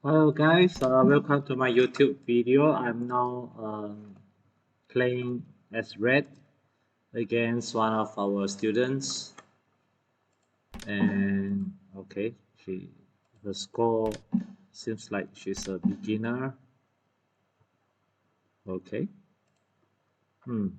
Hello guys, welcome to my YouTube video. I'm now playing as red against one of our students, and okay, the score seems like she's a beginner. Okay, hmm.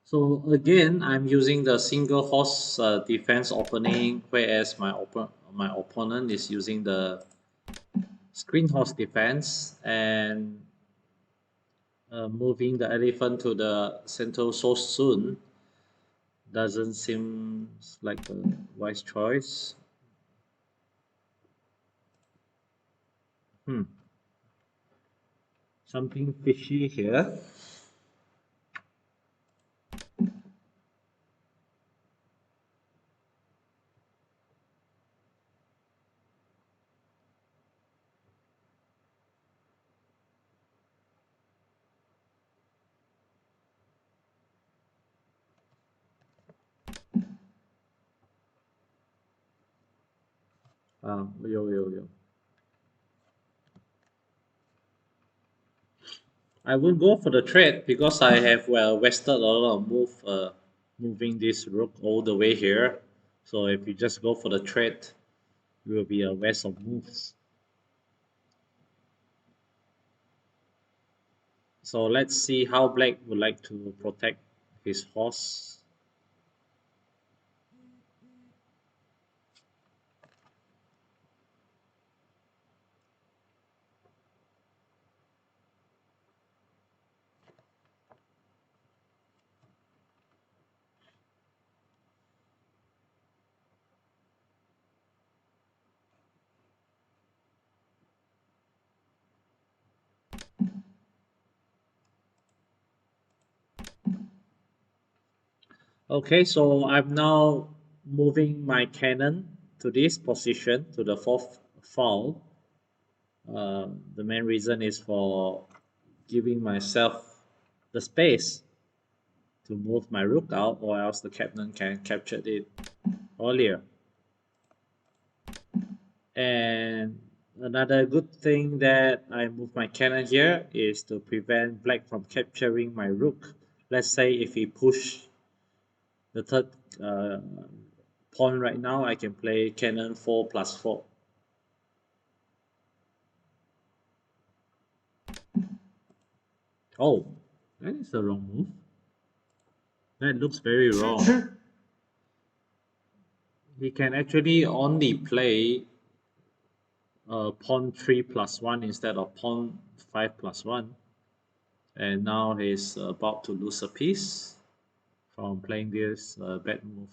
So again, I'm using the single horse defense opening, whereas my opponent is using the screen horse defense and moving the elephant to the center so soon doesn't seem like a wise choice. Hmm, something fishy here. Yo. I will go for the trade because I have wasted a lot of moving this rook all the way here. So if you just go for the trade, it will be a waste of moves. So let's see how Black would like to protect his horse. Okay, so I'm now moving my cannon to this position, to the fourth file. The main reason is for giving myself the space to move my rook out, or else the captain can capture it earlier. And another good thing that I move my cannon here is to prevent black from capturing my rook. Let's say if he push the third uh, pawn right now, I can play cannon 4 plus 4. Oh, that is the wrong move. That looks very wrong. He can actually only play pawn 3 plus 1 instead of pawn 5 plus 1. And now he's about to lose a piece from playing this bad move.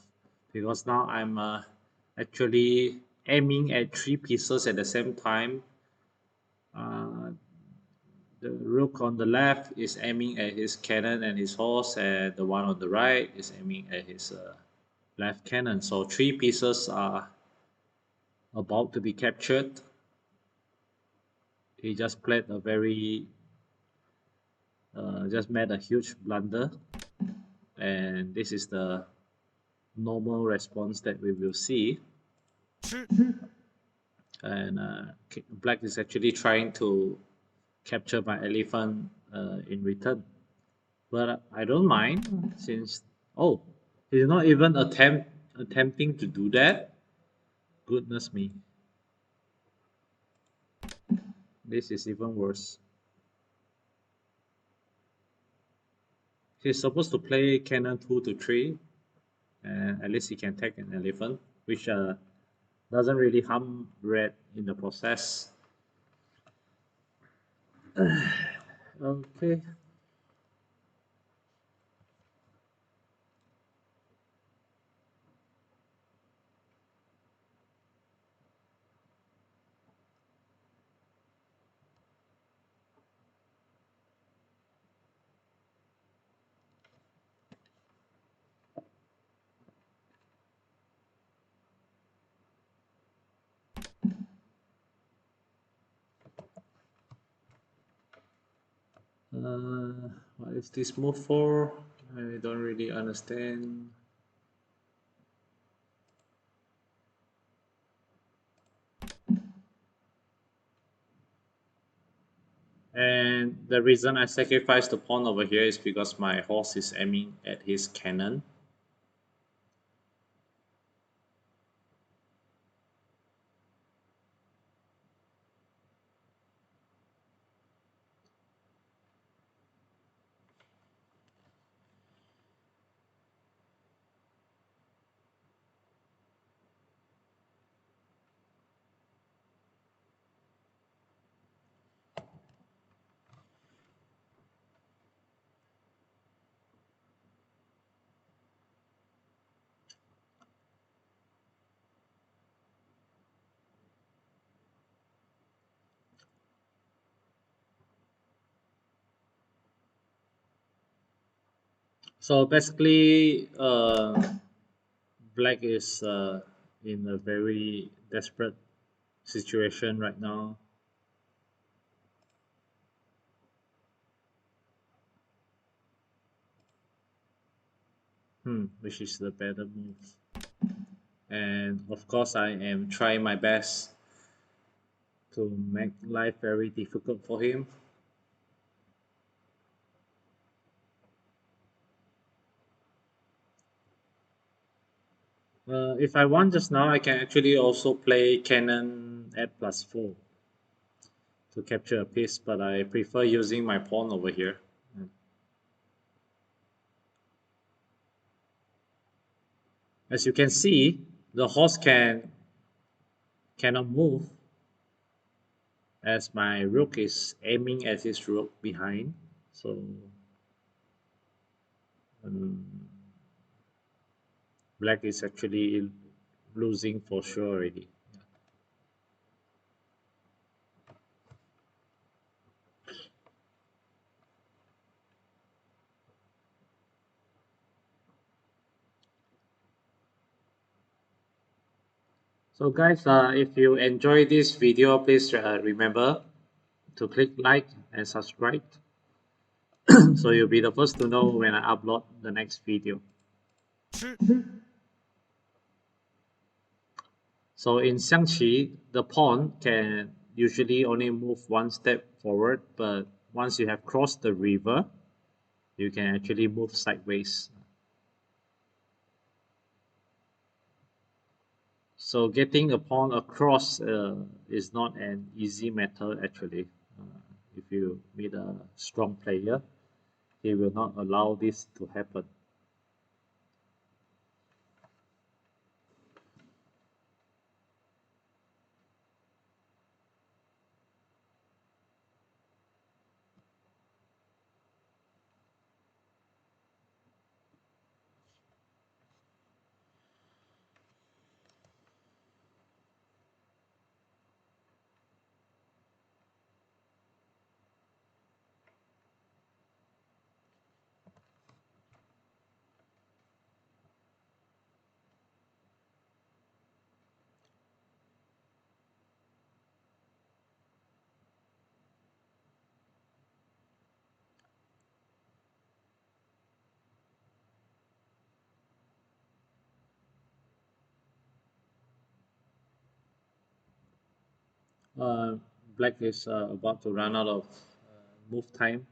Because now I'm actually aiming at 3 pieces at the same time. Uh, the rook on the left is aiming at his cannon and his horse, and the one on the right is aiming at his left cannon. So 3 pieces are about to be captured. He just played a just made a huge blunder, and this is the normal response that we will see. And black is actually trying to capture my elephant in return, but I don't mind since he's not even attempting to do that. Goodness me, this is even worse. He's supposed to play cannon 2 to 3, and at least he can take an elephant, which doesn't really harm red in the process. Okay. What is this move for? I don't really understand. And the reason I sacrificed the pawn over here is because my horse is aiming at his cannon. So basically, black is in a very desperate situation right now. Which is the better move. And of course, I am trying my best to make life very difficult for him. If I want just now, I can actually also play cannon at +4 to capture a piece, but I prefer using my pawn over here. As you can see, the horse cannot move as my rook is aiming at his rook behind. So um, black is actually losing for sure already. So guys, if you enjoy this video, please remember to click like and subscribe so you'll be the first to know when I upload the next video. So in XiangQi, the pawn can usually only move one step forward, but once you have crossed the river, you can actually move sideways. So getting a pawn across is not an easy matter actually. If you meet a strong player, he will not allow this to happen. Uh, Black is about to run out of move time.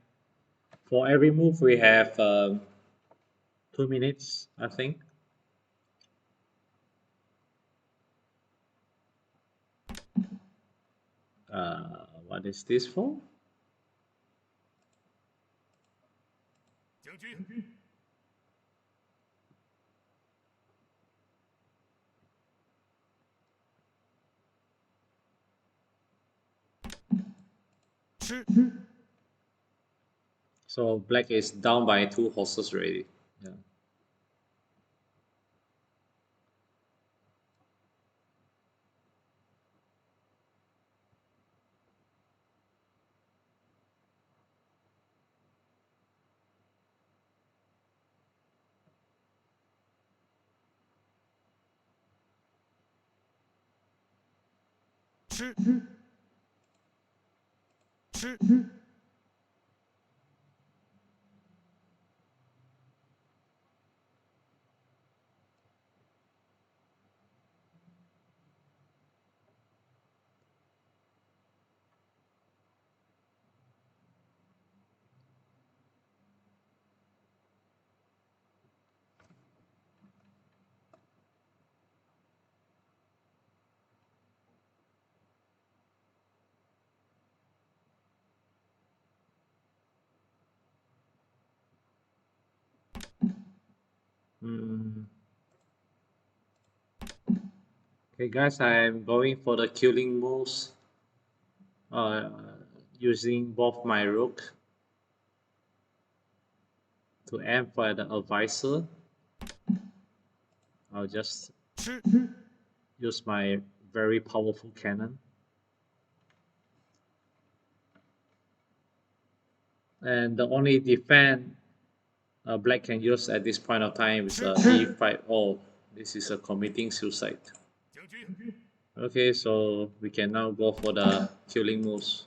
For every move, we have 2 minutes, I think. What is this for? So black is down by 2 horses already. Yeah. Mm. Okay, guys, I'm going for the killing moves. Uh, Using both my rook to aim for the advisor. I'll just use my very powerful cannon. And the only defense black can use at this point of time is e5. Oh, this is a committing suicide. Okay, so we can now go for the killing moves.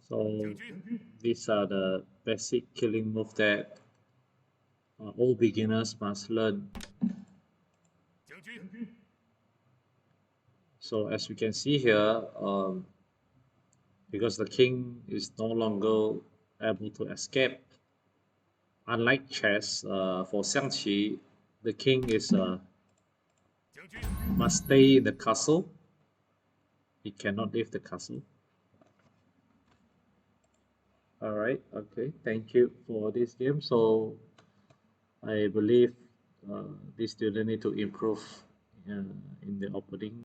So these are the basic killing move that all beginners must learn. So as we can see here, because the king is no longer able to escape, unlike chess, for XiangQi, the king is must stay in the castle. He cannot leave the castle. All right. Okay. Thank you for this game. So I believe this student need to improve in the opening